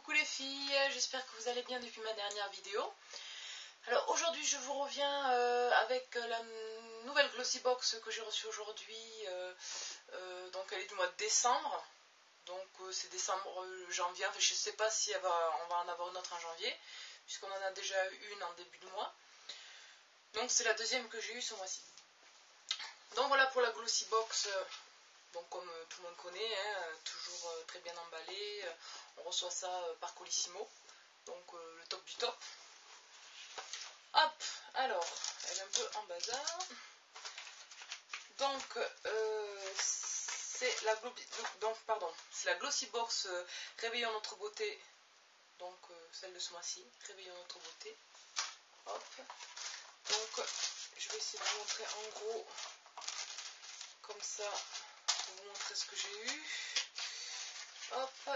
Coucou les filles, j'espère que vous allez bien depuis ma dernière vidéo. Alors aujourd'hui je vous reviens avec la nouvelle Glossy Box que j'ai reçue aujourd'hui. Donc elle est du mois de décembre. Donc c'est décembre, janvier, enfin je ne sais pas si on va en avoir une autre en janvier, puisqu'on en a déjà eu une en début de mois. Donc c'est la deuxième que j'ai eue ce mois-ci. Donc voilà pour la Glossy Box. Donc comme tout le monde connaît, hein, toujours très bien emballé, on reçoit ça par Colissimo, donc le top du top. Hop, alors, elle est un peu en bazar. Donc c'est la Glossy Box Réveillons notre beauté, donc celle de ce mois-ci, Réveillons notre beauté. Hop, donc je vais essayer de vous montrer en gros, comme ça. Je vais vous montrer ce que j'ai eu. Hop.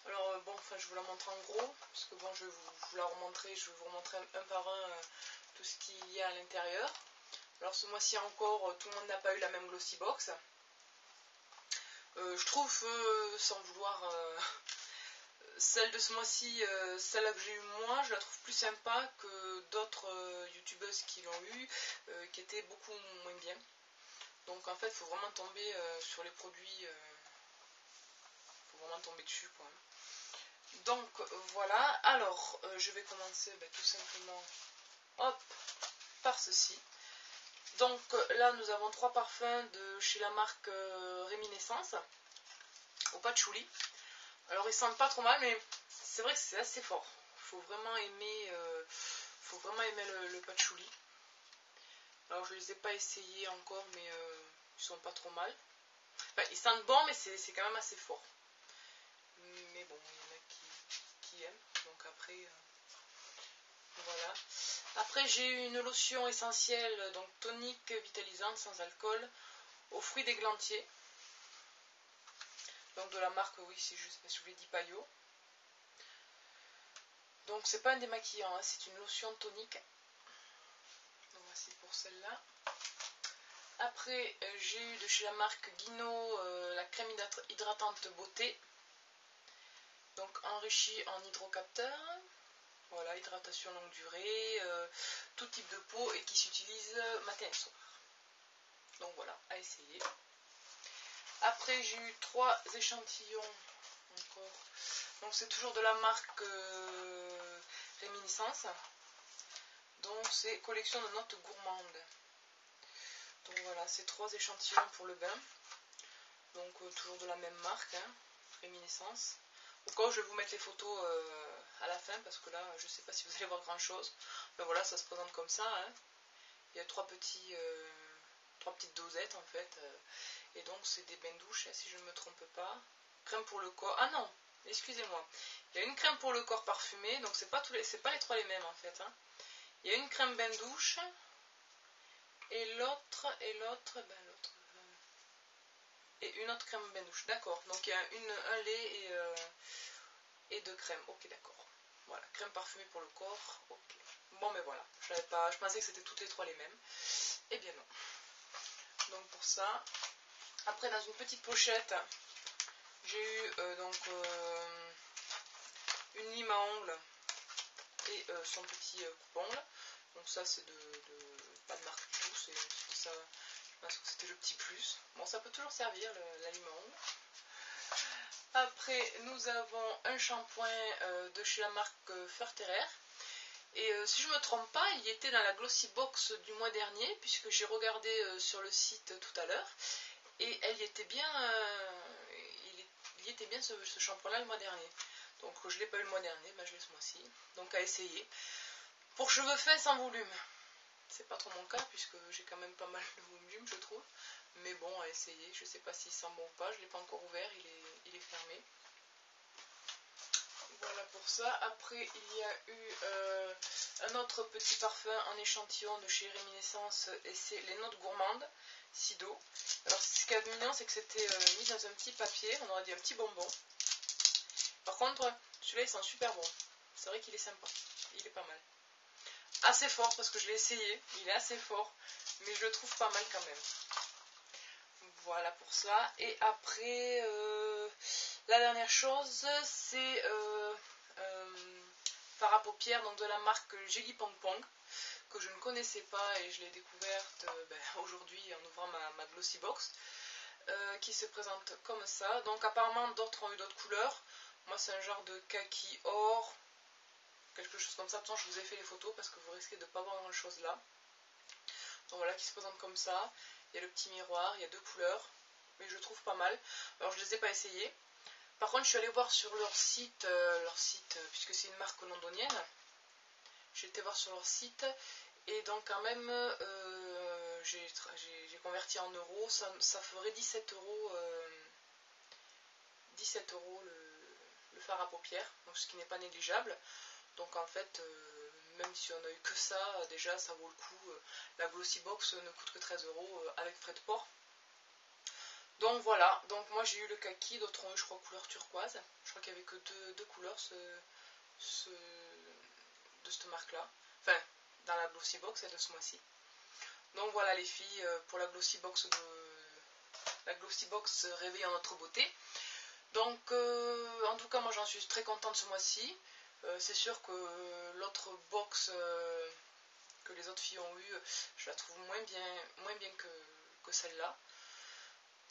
Alors bon, enfin je vous la montre en gros, parce que bon, je vais vous la remontrer, je vais vous remontrer un par un tout ce qu'il y a à l'intérieur. Alors ce mois-ci encore, tout le monde n'a pas eu la même Glossy Box. Je trouve, sans vouloir, celle de ce mois-ci, celle-là que j'ai eu moi, je la trouve plus sympa que d'autres youtubeuses qui l'ont eu, qui étaient beaucoup moins bien. Donc en fait, il faut vraiment tomber sur les produits, faut vraiment tomber dessus quoi. Donc voilà, alors je vais commencer tout simplement hop, par ceci. Donc là nous avons 3 parfums de chez la marque Réminiscence au patchouli. Alors ils sentent pas trop mal, mais c'est vrai que c'est assez fort. Faut vraiment aimer le patchouli. Alors je les ai pas essayés encore, mais ils sont pas trop mal. Enfin, ils sentent bon, mais c'est quand même assez fort. Mais bon, il y en a qui aiment. Donc après, voilà. Après j'ai eu une lotion essentielle, donc tonique vitalisante sans alcool, aux fruits d'églantier. Donc de la marque, oui, si je sais pas si je vous l'ai dit, Payot. Donc c'est pas un démaquillant, hein, c'est une lotion tonique. Donc voici pour celle-là. Après j'ai eu de chez la marque Guino la crème hydratante beauté. Donc enrichie en hydrocapteur. Voilà, hydratation longue durée, tout type de peau et qui s'utilise matin et soir. Donc voilà, à essayer. Après j'ai eu 3 échantillons encore. Donc c'est toujours de la marque Réminiscence. Donc c'est collection de notes gourmandes. Donc voilà, c'est 3 échantillons pour le bain. Donc toujours de la même marque, hein, Réminiscence. Au cas où je vais vous mettre les photos à la fin, parce que là je ne sais pas si vous allez voir grand chose. Mais voilà, ça se présente comme ça, hein. Il y a 3 petites dosettes en fait, et donc c'est des bains douches, hein, si je ne me trompe pas. Crème pour le corps, ah non, excusez-moi, il y a une crème pour le corps parfumée, donc c'est pas les 3 les mêmes en fait, hein. Il y a une crème bain douche et l'autre et une autre crème bain douche, d'accord. Donc il y a un lait et 2 crèmes, ok, d'accord. Voilà, crème parfumée pour le corps, ok. Bon, mais voilà, je pensais que c'était toutes les 3 les mêmes. Eh bien non. Donc pour ça. Après, dans une petite pochette, j'ai eu une lime à ongles et son petit coupe-ongle. Donc ça c'est pas de marque du tout, c'est ça. Je pense que c'était le petit plus. Bon, ça peut toujours servir la lime à ongles. Après, nous avons un shampoing de chez la marque Ferterer. Et si je ne me trompe pas, il était dans la Glossy Box du mois dernier, puisque j'ai regardé sur le site tout à l'heure. Et il y était bien ce shampoing-là le mois dernier. Donc je ne l'ai pas eu le mois dernier, je l'ai ce mois-ci. Donc à essayer. Pour cheveux fins sans volume. C'est pas trop mon cas, puisque j'ai quand même pas mal de volume, je trouve. Mais bon, à essayer. Je ne sais pas s'il sent bon ou pas. Je ne l'ai pas encore ouvert, il est fermé. Voilà pour ça. Après, il y a eu un autre petit parfum en échantillon de chez Réminiscence, et c'est les notes gourmandes, Sido. Alors, ce qui est mignon, c'est que c'était mis dans un petit papier, on aurait dit un petit bonbon. Par contre, celui-là, il sent super bon. C'est vrai qu'il est sympa, il est pas mal. Assez fort, parce que je l'ai essayé, il est assez fort, mais je le trouve pas mal quand même. Voilà pour ça. Et après, La dernière chose, c'est fard à paupières, donc de la marque Jelly Pong Pong, que je ne connaissais pas et je l'ai découverte aujourd'hui en ouvrant ma Glossy Box, qui se présente comme ça. Donc apparemment d'autres ont eu d'autres couleurs. Moi c'est un genre de kaki or, quelque chose comme ça. De toute façon je vous ai fait les photos parce que vous risquez de ne pas voir grand chose là. Donc voilà, qui se présente comme ça. Il y a le petit miroir, il y a 2 couleurs, mais je trouve pas mal. Alors je les ai pas essayés. Par contre je suis allée voir sur leur site puisque c'est une marque londonienne. J'ai été voir sur leur site et donc quand même j'ai converti en euros, ça ferait 17 euros le fard à paupières, donc ce qui n'est pas négligeable. Donc en fait, même si on a eu que ça, déjà ça vaut le coup. La Glossy Box ne coûte que 13 euros avec frais de port. Donc voilà, donc moi j'ai eu le kaki, d'autres ont eu je crois couleur turquoise. Je crois qu'il n'y avait que deux couleurs de cette marque là. Enfin, dans la Glossy Box et de ce mois-ci. Donc voilà les filles, pour la Glossy Box réveillant notre beauté. Donc en tout cas moi j'en suis très contente ce mois-ci. C'est sûr que l'autre box que les autres filles ont eu, je la trouve moins bien que celle-là.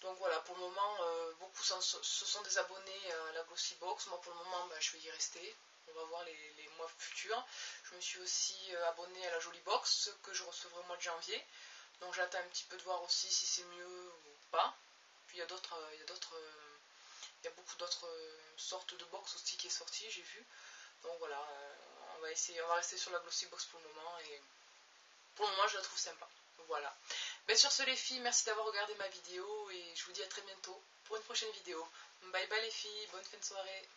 Donc voilà, pour le moment, beaucoup se sont désabonnés à la Glossy Box. Moi pour le moment, je vais y rester. On va voir les mois futurs. Je me suis aussi abonnée à la Jolie Box que je recevrai au mois de janvier. Donc j'attends un petit peu de voir aussi si c'est mieux ou pas. Puis il y a beaucoup d'autres sortes de box aussi qui est sorti, j'ai vu. Donc voilà, on va rester sur la Glossy Box pour le moment et pour le moment je la trouve sympa. Voilà. Mais sur ce les filles, merci d'avoir regardé ma vidéo et je vous dis à très bientôt pour une prochaine vidéo. Bye bye les filles, bonne fin de soirée.